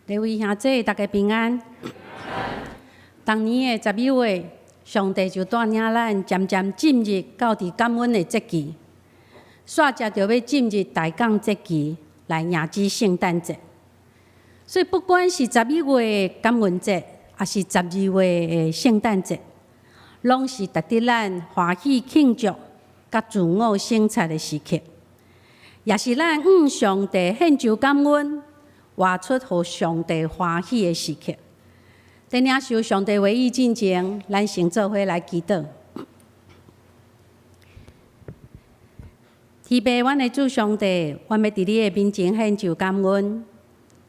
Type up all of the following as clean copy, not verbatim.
各位兄姐，大家平安。当年的11月，上帝就带领咱渐渐进入到伫感恩的节期，煞接着要进入大港节期来迎接圣诞节。所以，不管是11月的感恩节，还是12月的圣诞节，拢是值得咱欢喜庆祝、甲自我省察的时刻，也是咱向上帝献上感恩、活出互上帝欢喜的时刻。在领受上帝话语之前，咱先做伙来祈祷。天父，阮的主上帝，阮要伫你的面前献上感恩。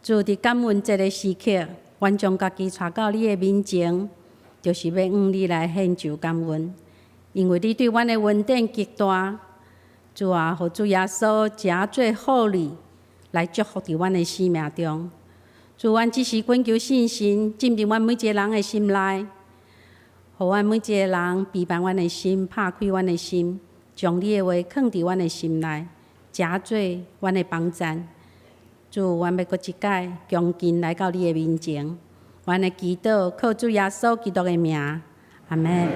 主伫感恩节的时刻，阮将家己带到你的面前，就是要向你来献上感恩，因为你对阮的恩典极大。主啊，互主耶稣加做护理，来祝福伫阮的生命中。主，阮只是恳求信心进入阮每一个人的心内，互阮每一个人陪伴阮的心，拍开阮的心，将你的话放伫阮的心内，加做阮的帮赞。主，阮要搁一摆恭敬来到你的面前，阮的祈祷靠主耶稣基督的名，阿门。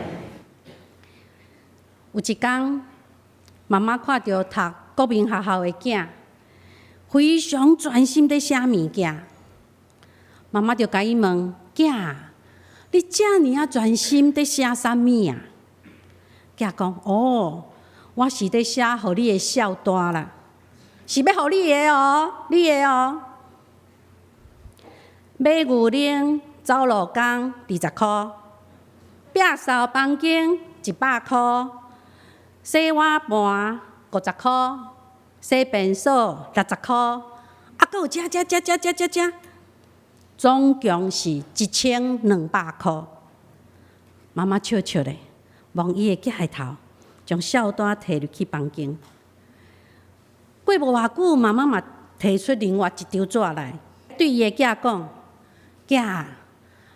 有一天，妈妈看到读国民学校的囝，非常专心在写物件。妈妈就甲伊问：“囝，你遮尔啊专心在写啥物啊？”囝讲：“哦，我是在写互你的孝单啦，是要互你的哦，你的哦。买牛奶、走路工20箍，摒扫房间100箍，洗碗盘50箍，洗便所60箍，啊，搁有遮。总共是1200箍。”妈妈笑笑咧，望伊的脚下头，将孝单摕入去房间。过无偌久，妈妈嘛摕出另外一张纸来，对伊的囝讲：“囝，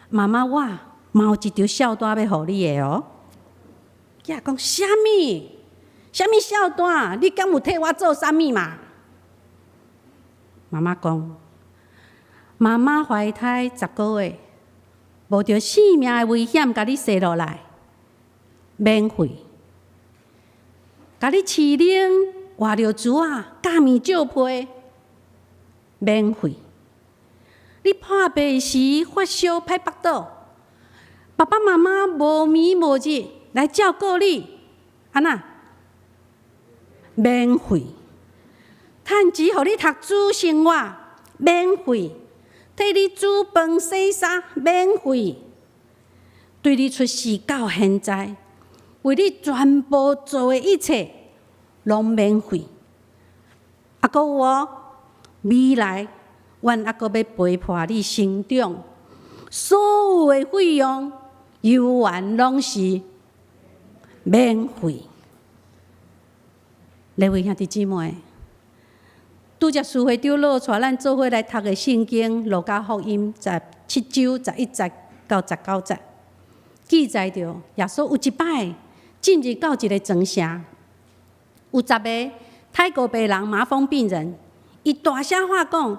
妈妈我嘛有一张孝单要互你的哦。”囝讲：“啥物孝单？你敢有替我做啥物嘛？”妈妈讲：“妈妈怀胎10个月，冒着性命的危险，甲你生落来，免费。甲你饲奶，换着珠仔，教面照批，免费。你破病时发烧歹腹倒，爸爸妈妈无眠无日来照顾你，安那？免费。趁钱互你读书生活，免费。替你煮饭洗衫，免费；对你出世到现在，为你全部做的一切，拢免费。还阁有哦，未来阮还阁要陪伴你成长，所有的费用、游玩拢是免费。各位兄弟姊妹，拄则师会长落带咱做伙来读的圣经《路加福音》17章11节到19节，记载着耶稣有一摆进入到一个庄城，有10个太过病人、麻风病人，伊大声喊讲：“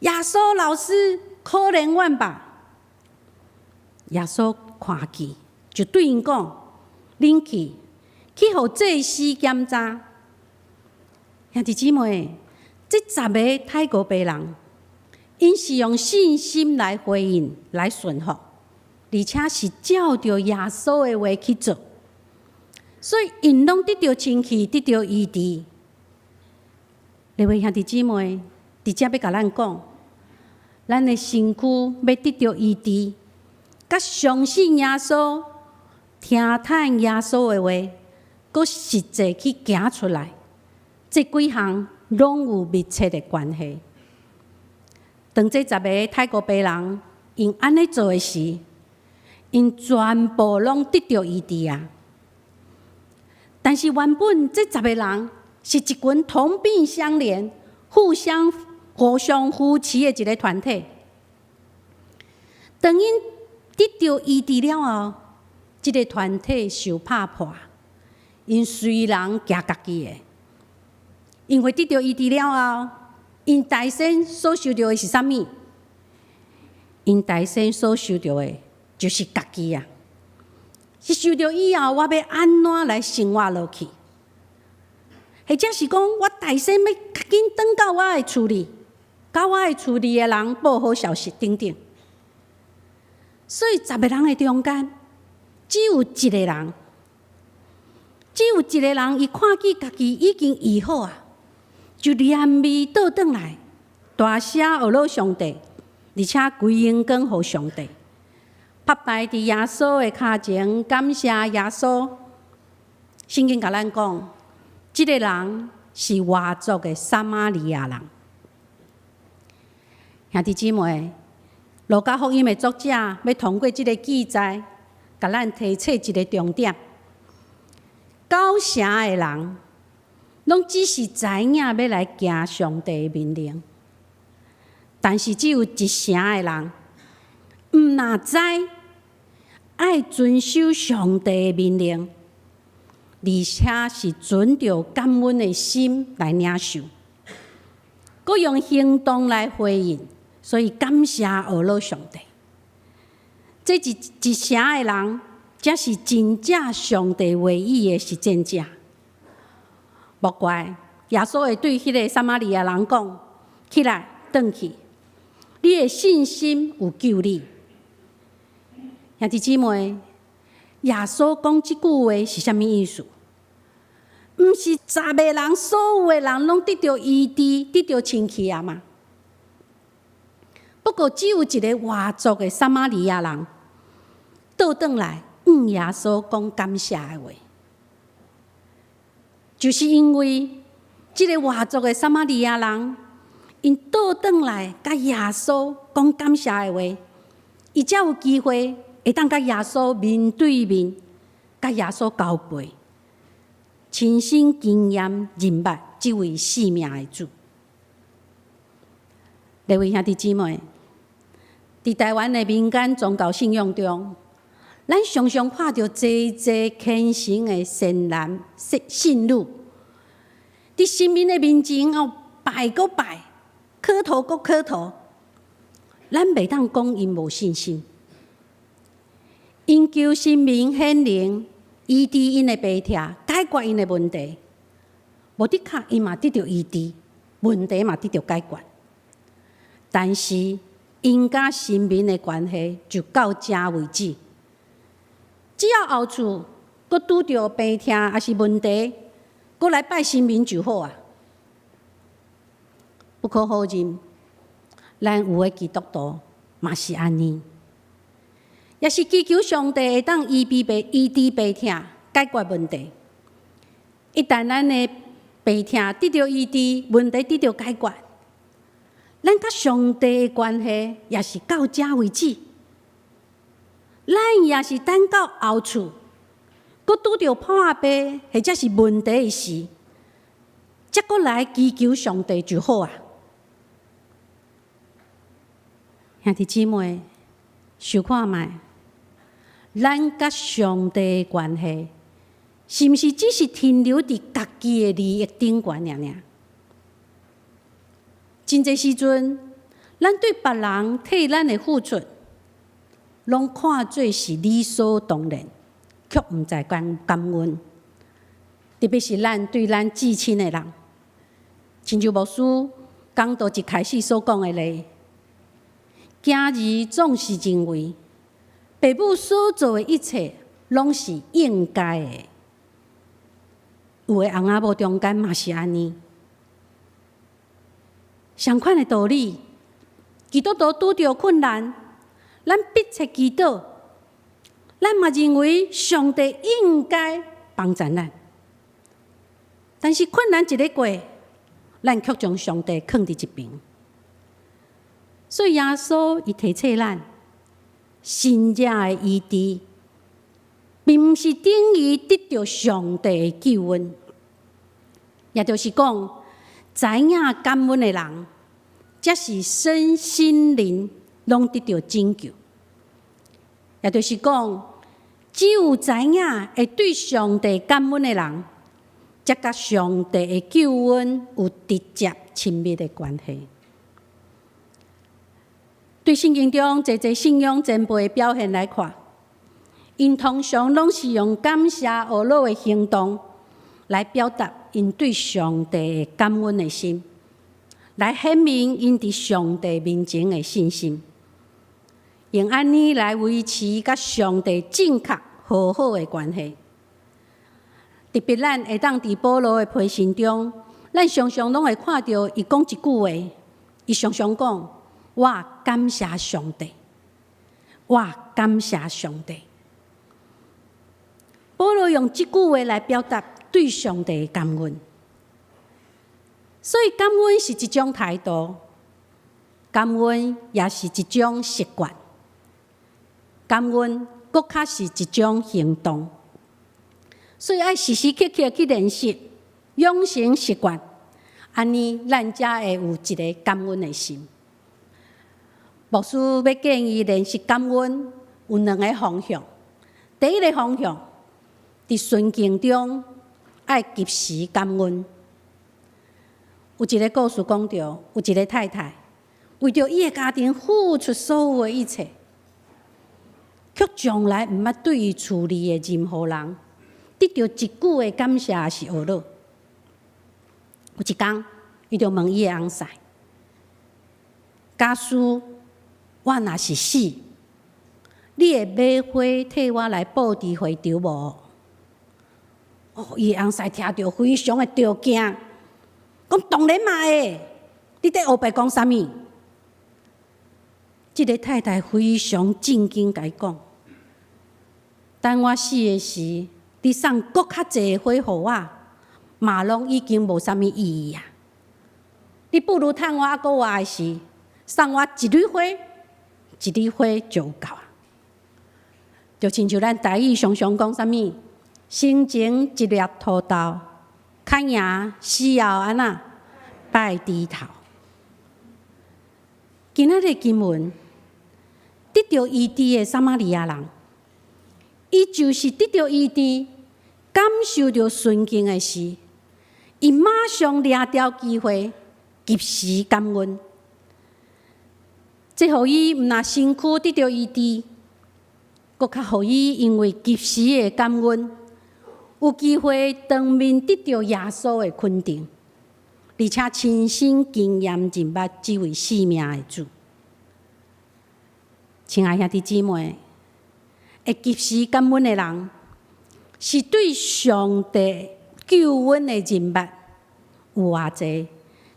耶稣老师，可怜阮吧！”耶稣看见，就对因讲：“恁去互祭司检查。”兄弟姊妹，这10个太过病人，因是用信心来回应、来顺服，而且是照着耶稣的话去做，所以因拢得到清气，得到医治。各位兄弟姊妹，伫遮要甲咱讲，咱的身躯要得到医治，甲相信耶稣、听叹耶稣的话，搁实际去行出来，这几项拢有密切的关系。当这10个太过病人因安尼做的时，因全部拢得到医治啊！但是原本这10个人是一群同病相怜、互相扶持的一个团体。当因得到医治了后，这个团体受拍破，因随人行家己的。因为得到医治了后，因大身所受到的是啥物？因大生所受到的，就是家己啊。是受到以后，我要安怎来生活落去？或者是讲，我大生要赶紧转到我的厝里，甲我的厝里的人报好消息等等。所以10个人的中间，只有一个人，伊看见家己已经医好啊，就连味倒转来，大声学了上帝，而且归荣光给上帝，拍拜伫耶稣的脚前，感谢耶稣。圣经甲咱讲，这个人是外族的撒玛利亚人。兄弟姊妹，路加福音的作者要通过这个记载，甲咱提出一个重点：九成的人，拢只是知影要来行上帝的命令，但是只有1成的人，毋若知爱遵守上帝的命令，而且是存着感恩的心来领受，佮用行动来回应。所以感谢俄罗上帝，这一成的人，才是真正上帝唯一的实践者。莫怪耶稣会对迄个撒玛利亚人讲：“起来，转去，你的信心有救你。”兄弟姊妹，耶稣讲这句话是啥物意思？毋是10个人，所有的人拢得到医治，得到清气啊嘛？不过，只有一个外族的撒玛利亚人倒转来耶稣讲感谢的话，就是因为这个外族的撒玛利亚人，因倒转来甲耶稣讲感谢的话，伊才有机会会当甲耶稣面对面，甲耶稣交陪，亲身经验认捌这位生命的主。各位兄弟姊妹，伫台湾的民间宗教信仰中，咱常常看到济虔诚的善男信女，伫神明的面前后拜搁拜，磕头搁磕头，咱袂当讲因无信心，因求神明显灵，医治因的病痛，解决因的问题。无的确，因嘛得到医治，问题嘛得到解决。但是，因甲神明的关系就到这为止。只要后厝搁拄着病痛还是问题，搁来拜神明就好啊。不可否认，咱有的基督徒嘛是安尼，也是祈求上帝会当医治病痛，解决问题。一旦咱的病痛得到医治，问题得到解决，咱甲上帝的关系也是到这为止。咱也是等到后厝，搁拄着破病或者是问题的时，才搁来祈求上帝就好啊。兄弟姊妹，想看卖，咱甲上帝的关系，是毋是只是停留伫家己的利益顶悬尔尔？真侪时阵，咱对别人替咱的付出，拢看做是理所当然，却毋知感恩。特别是咱对咱至亲的人，亲像牧师讲道一开始所讲的例，今日总是认为，父母所做的一切拢是应该的。有的翁仔某中间嘛是安尼。相款的道理，基督徒拄着困难，咱迫切祈祷，咱嘛认为上帝应该帮助咱。但是困难一个过，咱却将上帝放伫一边。所以耶稣伊提醒咱，信者的医治，并毋是等于得到上帝的救恩，也就是讲，知影感恩的人，才是身心灵拢得到拯救。也就是讲，只有知影会对上帝感恩的人，才甲上帝的救恩有直接亲密的关系。对圣经中侪信仰前辈的表现来看，因通常拢是用感谢懊恼的行动来表达因对上帝的感恩的心，来显明因伫上帝面前的信心，用安尼来维持甲上帝正确和好的关系。特别咱会当伫保罗的批信中，咱常常拢会看到伊讲一句话，伊常常讲：我感谢上帝，我感谢上帝。保罗用这句话来表达对上帝的感恩，所以感恩是一种态度，感恩也是一种习惯，感恩搁较是一种行动。所以爱时时刻刻去练习，养成习惯，安尼咱才会有一个感恩的心。牧师要建议练习感恩有2个方向。第一个方向，伫顺境中爱及时感恩。有一个故事讲到，有一个太太为着伊的家庭付出所有的一切，却从来毋捌对伊处理的任何人得到一句的感谢是懊恼。有一天，伊就问伊的翁婿：假使我若是死，你会买花替我来布置花场无？伊翁婿听到非常的着惊，讲当然嘛会。你在黑白讲啥物？这个太太非常震惊，甲伊讲：等我死的时，你送搁较济花互我，嘛拢已经无啥物意义啊！你不如趁我还搁活的时，送我一蕊花，一蕊花就有够啊！就亲像咱台语常常讲啥物，生前一粒土豆，看赢死后安那拜低头。今仔日经文得到医治的撒玛利亚人，伊就是得到医治，感受到顺境的时，伊马上抓到机会，及时感恩。这互伊毋但身躯得到医治，搁较互伊因为及时的感恩，有机会当面得到耶稣的肯定，而且亲身经验认捌这位生命的主。亲爱兄弟姊妹，会及时感恩的人，是对上帝救恩的认捌有偌济，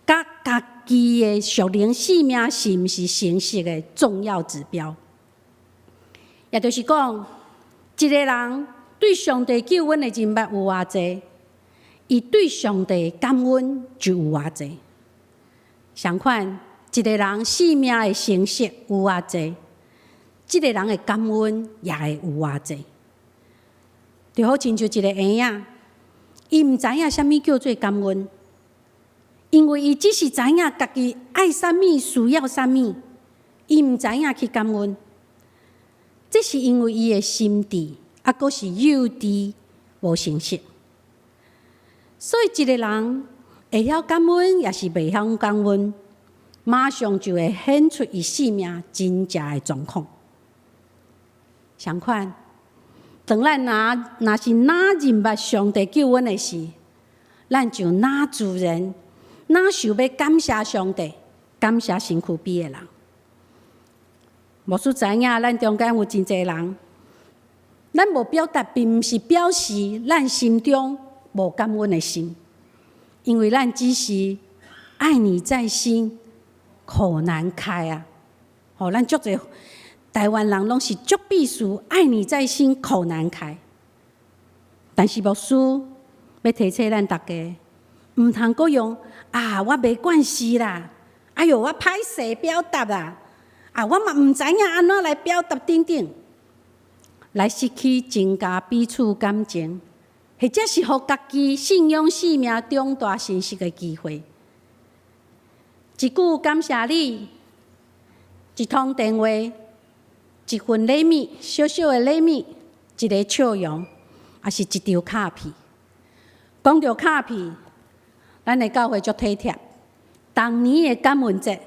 甲家己的属灵生命是毋是成熟的重要指标。也就是讲，一个人对上帝救恩的认捌有偌济，伊对上帝的感恩就有偌济。相反，一个人生命的成熟有偌济，这个人的感恩也会有偌济。就好亲像一个婴仔，伊毋知影啥物叫做感恩，因为伊只是知影家己爱啥物、需要啥物，伊毋知影去感恩。这是因为伊的心智还阁是幼稚无成熟。所以一个人会晓感恩，也是袂晓感恩，马上就会显出伊生命真正的状况。相反，当咱若是哪认捌上帝救恩的时，咱就哪自然哪想要感谢上帝，感谢身躯边的人。牧师知影，咱中间有真侪人，咱无表达，并毋是表示咱心中无感恩的心，因为咱只是爱你在心，口难开啊！咱足侪台湾人拢是足必须爱你在心，口难开。但是牧师要提醒咱大家，毋通阁用我没关系啦，哎哟，我歹势表达啦。我嘛毋知影安怎来表达等等，来失去增加彼此感情，或者是互家己信仰生命重大信息的机会。一句感谢你，一通电话，一份礼物，小小的礼物，一个笑容，也是一张卡片。讲到卡片，咱的教会足体贴。当年的感恩节，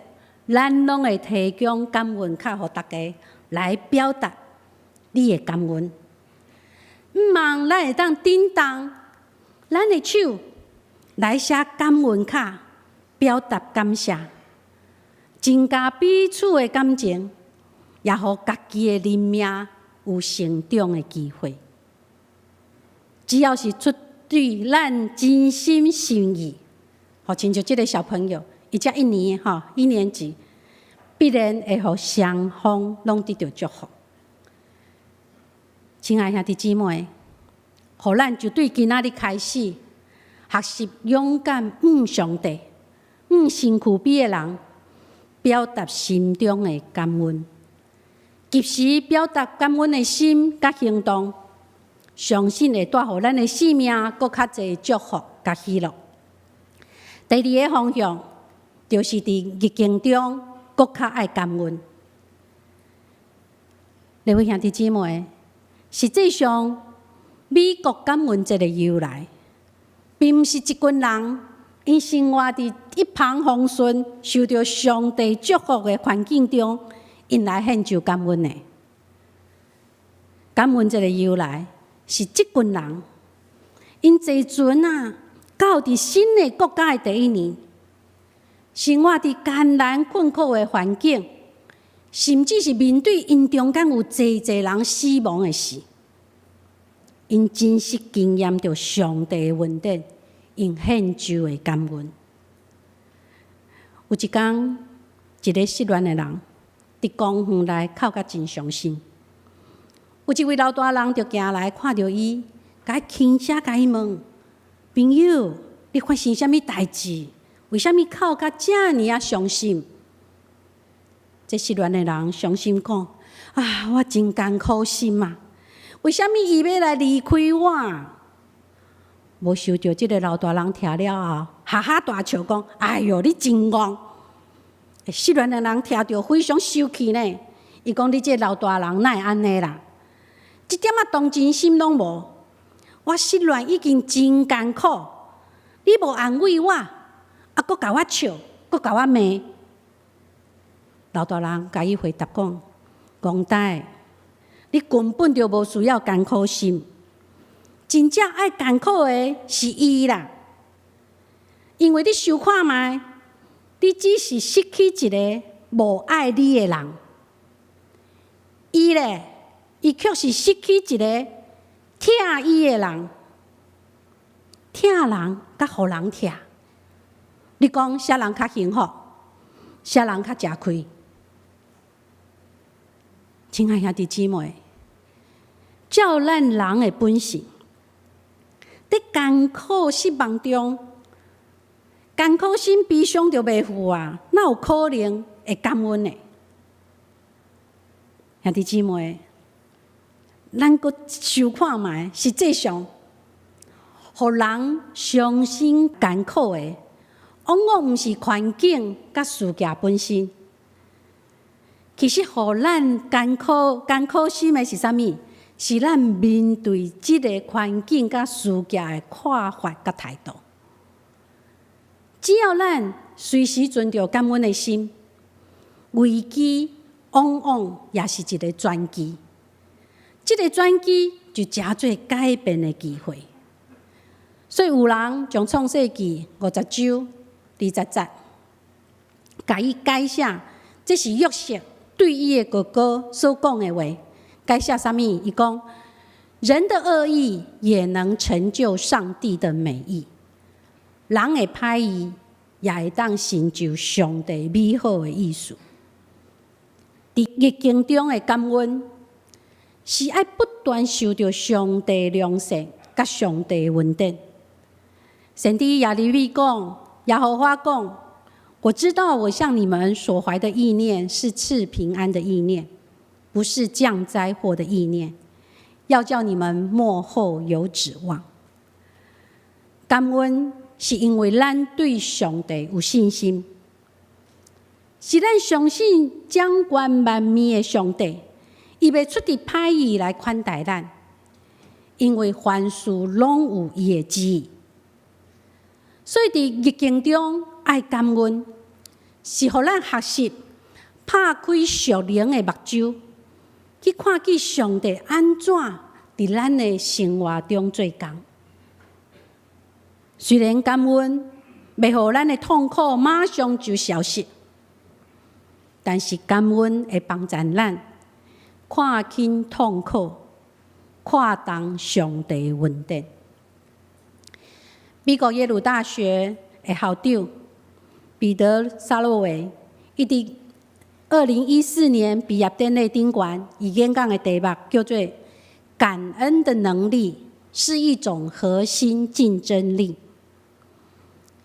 咱拢会提供感恩卡予大家来表达你的感恩。毋茫咱会当振动咱的手来写感恩卡，表达感谢，增加彼此的感情，也互家己的人命有成长的机会。只要是出对咱真心诚意，亲像这个小朋友，伊才1年1年级，必然会互双方拢得到祝福。亲爱兄弟姊妹，互咱就对今仔日开始，学习勇敢上帝、身躯边的人，表达心中的感恩，及时表达感恩的心甲行动，相信会带予咱的生命更较侪祝福甲喜乐。第二个方向，就是伫逆境中更较爱感恩。各位兄弟姊妹，实际上，美国感恩节的由来，并毋是一群人因生活伫一帆风顺、受到上帝祝福的环境中，因来献上感恩的。感恩节的由来，是即群人因坐船到伫新的国家的第1年，生活伫艰难困苦的环境，甚至是面对因中间有侪人死亡的事，因真实经验到上帝的恩典，因献上的感恩。有一天，一个失恋的人伫公园内哭甲真伤心，有一位老大人就行来看到伊，甲伊轻声甲伊问：“朋友，你发生什么代志？为什么哭甲遮尔伤心？”这失恋的人伤心讲：“我真艰苦心啊！为什么伊要来离开我？”无想到这个老大人听了后，哈哈大笑讲：“哎哟，你真戆！”失恋的人听到非常生气呢，伊讲：“你这老大人哪会安尼啦？一点同情心拢无！我失恋已经真艰苦，你无安慰我，阁甲我笑，阁甲我骂。”老大人甲伊回答讲：“公仔，你根本就无需要艰苦心，真正爱艰苦的是伊啦。因为你想看觅，你只是失去一个无爱你的人，伊咧，伊却是失去一个疼伊的人。疼人甲互人疼，你讲啥人较幸福？啥人较吃亏？”亲爱兄弟姊妹，照咱人的本性，在艰苦失望中，艰苦心悲伤就袂赴哪有可能会感恩呢？兄弟姊妹，咱阁想看觅，实际上，互人伤心艰苦的，往往毋是环境甲事件本身。其实，互咱艰苦心的是啥物？是咱面对即个环境甲事件的看法甲态度。只要咱随时存着感恩的心，危机往往也是一个转机。这个转机就诚做改变的机会。所以有人将创世纪50章20节，甲伊改写，这是约瑟对伊的哥哥所讲的话。该写啥物？伊讲：人的恶意也能成就上帝的美意，人的歹意也会当成就上帝美好的意思。伫逆境中的感恩，是爱不断受到上帝良善甲上帝恩典。圣经亚利米讲，耶和华讲：我知道我向你们所怀的意念是赐平安的意念，不是降灾祸的意念，要叫你们末后有指望。感恩是因为咱对上帝有信心，是咱相信掌管万物的上帝，伊袂出伫歹意来款待咱，因为凡事拢有伊的旨意。所以伫逆境中爱感恩，是互咱学习拍开属灵的目睭，去看见上帝安怎伫咱的生活中做工。虽然感恩袂互咱的痛苦马上就消失，但是感恩会帮助咱看清痛苦，看重上帝的恩典。美国耶鲁大学的校长彼得·沙洛维，伊伫2014年毕业典礼顶悬，伊演讲的题目叫做《感恩的能力是一种核心竞争力》。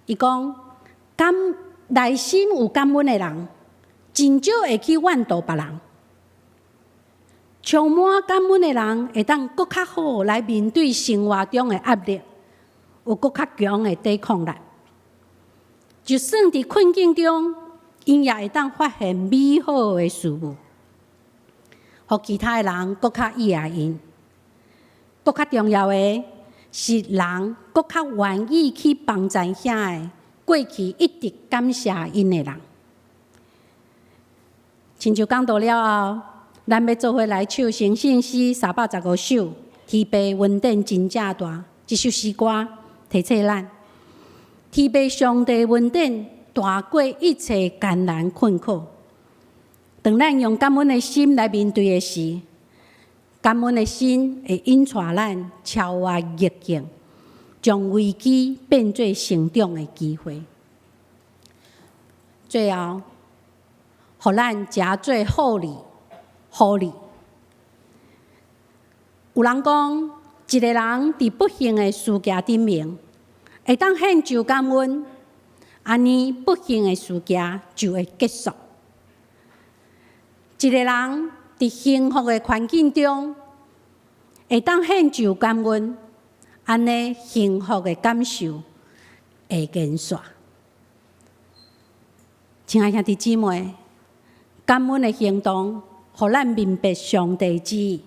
伊讲，内心有感恩的人，真少会去怨妒别人。充满感恩的人，会当更较好来面对生活中的压力，有更较强的抵抗力。就算伫困境中，因也会当发现美好的事物，互其他的人更较依赖因。更较重要的是，人更较愿意去帮助遐个过去一直感谢因的人。亲像讲到了后，咱要做伙来唱《诚信诗》315首，天父恩典真正大。这首诗歌提醒咱，天父上帝恩典大过一切艰难困苦。当咱用感恩的心来面对的时，感恩的心会引带咱超越逆境，将危机变做成长的机会。最后，互咱加做好利，好利。有人讲，一个人伫不幸的事件顶面，会当献上感恩，安尼不幸的事件就会结束。一个人伫幸福的环境中，会当献上感恩，安尼幸福的感受会延续。亲爱兄弟姊妹，感恩的行动，互咱明白上帝旨意，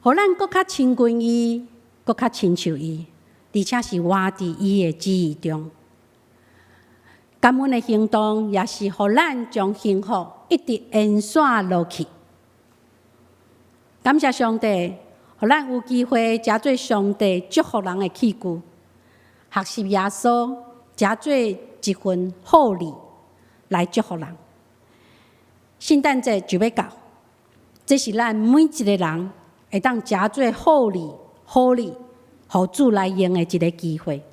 互咱更较亲近伊，更较亲像伊，而且是活伫伊的旨意中。感恩的行动，也是互咱将幸福一直延续落去。感谢上帝，互咱有机会加做上帝祝福人的器具，学习耶稣，加做一份好利来祝福人。圣诞节就要到，这是咱每一个人会当加做好利、好利，互主来用的一个机会。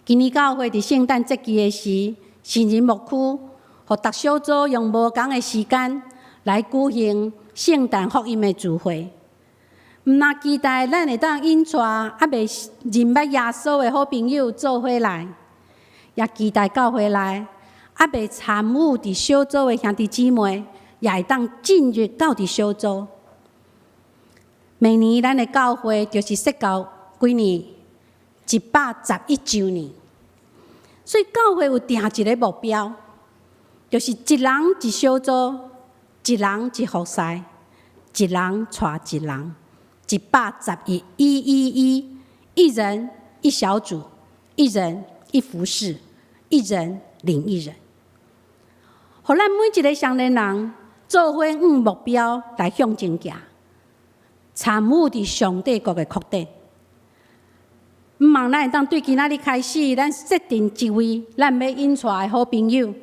今年教会伫圣诞节期的时，新人牧区互各小组用无同的时间来举行圣诞福音的聚会。毋但期待咱会当引带未认捌耶稣的好朋友做伙来，也期待教会内未参与伫小组的兄弟姊妹，也会当进入到伫小组。每年咱的教会就是设到几年111周年，所以教会有定一个目标，就是一人一小组，一人一服侍，一人带一人，111，一人一小组，一人一服侍，一人领一人，互咱每一个相连人做伙往目标来向前行，参与伫上帝国的扩展。毋茫咱会当对今仔日开始，咱设定一位咱要引带的好朋友，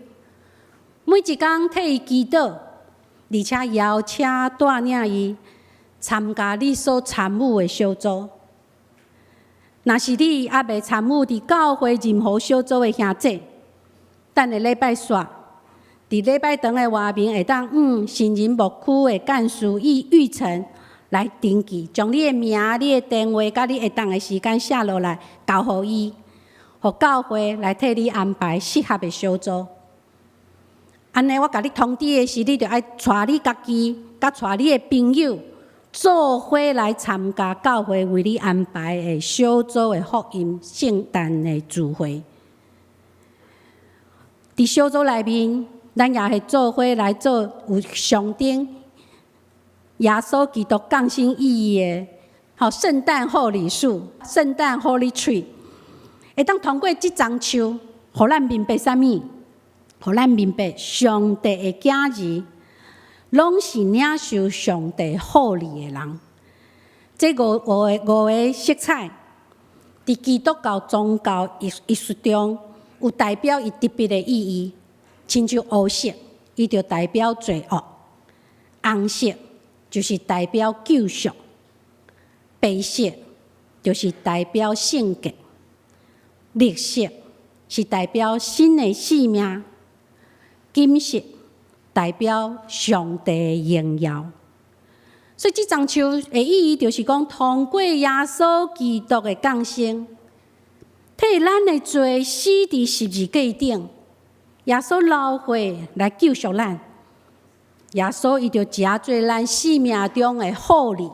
每一工替伊祈祷，而且邀请带领伊参加你所参与的小组。若是你还未参与伫教会任何小组的兄弟，等下礼拜煞，伫礼拜堂的外面会当新人牧区的干事玉成来登记，将你的名、你的电话、甲你会当的时间写落来，交互伊，互教会来替你安排适合的小组。安尼，我甲你通知的是，你着爱带你家己，甲带你的朋友，做伙来参加教会为你安排的小组的福音圣诞的聚会。伫小组内面，咱也会做伙来做有上顶耶稣基督降生意义的圣诞贺礼树、圣诞 Holy Tree， 会当通过这丛树，互咱明白啥物？互咱明白上帝的囝儿，拢是领受上帝护理的人。这五个色彩，伫基督教宗教艺术中有代表伊特别的意义。亲像黑色，伊就代表罪恶；红色就是代表救赎；白色就是代表圣洁；绿色是代表新的生命；金色代表上帝的荣耀。所以，这丛树的意义就是讲，通过耶稣基督的降生，替咱的罪死伫十字架顶。耶稣流血来救赎咱，耶稣伊就食做咱生命中的护理，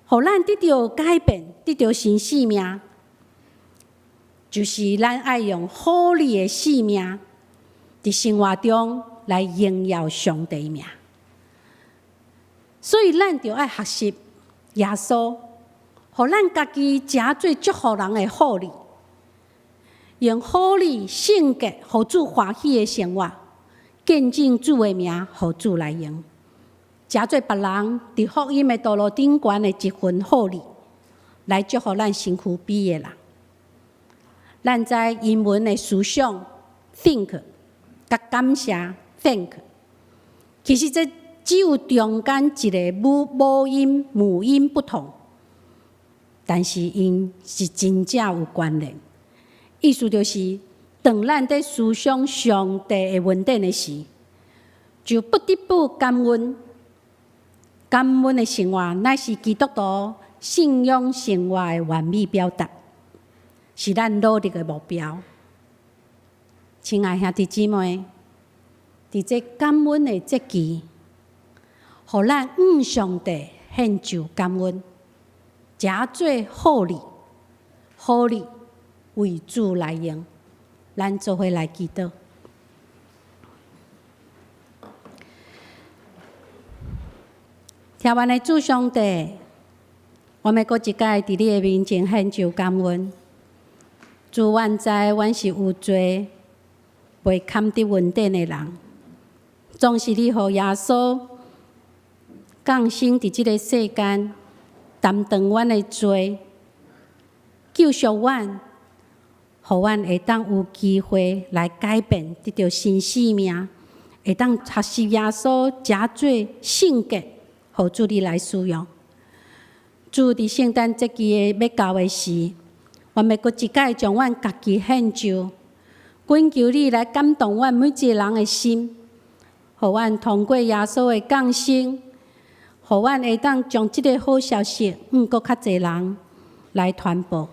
互咱得到改变，得到新生命，就是咱爱用护理的生命，伫生活中来荣耀上帝名。所以，咱就爱学习耶稣，互咱家己食做祝福人的护理。用好理、圣洁、互主欢喜的生活，见证主的名，互主来用。食做别人伫福音的道路顶悬的一份好理，来祝福咱身躯边的人。咱在英文的思想 think， 甲感谢 thank， 其实这只有中间一个母音不同，但是因是真正有关联。意思就是，当咱在思想上帝的恩典的时，就不得不感恩。感恩的生活，乃是基督徒信仰生活的完美表达，是咱努力的目标。亲爱兄弟姊妹，伫这感恩的节期，互咱向上帝献上感恩，食做好礼，好礼。为主来用，咱做伙来祈祷。听完的主上帝，我们搁一届伫你的面前献上感恩。主，阮知阮是有罪、未堪得恩典的人，总是你互耶稣降生伫即个世间，担当阮的罪，救赎阮。互阮会当有机会来改变，得到新生命，会当学习耶稣食做圣洁，互主你来使用。主伫圣诞节期要到的时，我们搁一届将阮家己献上，恳求你来感动阮每一个人的心，互阮通过耶稣的降生，互阮会当将即个好消息搁较侪人来传播。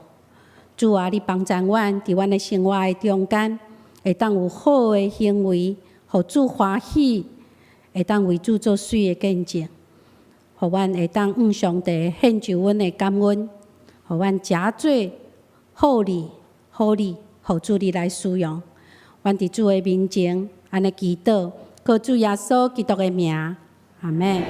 主啊，你帮助阮伫阮的生活的中间，会当有好的行为，互主欢喜，会当为主做水的见证，互阮会当向上帝献上阮的感恩，互阮食做好礼，互主你来使用。阮伫主的面前安尼祈祷，靠主耶稣基督的名，阿门。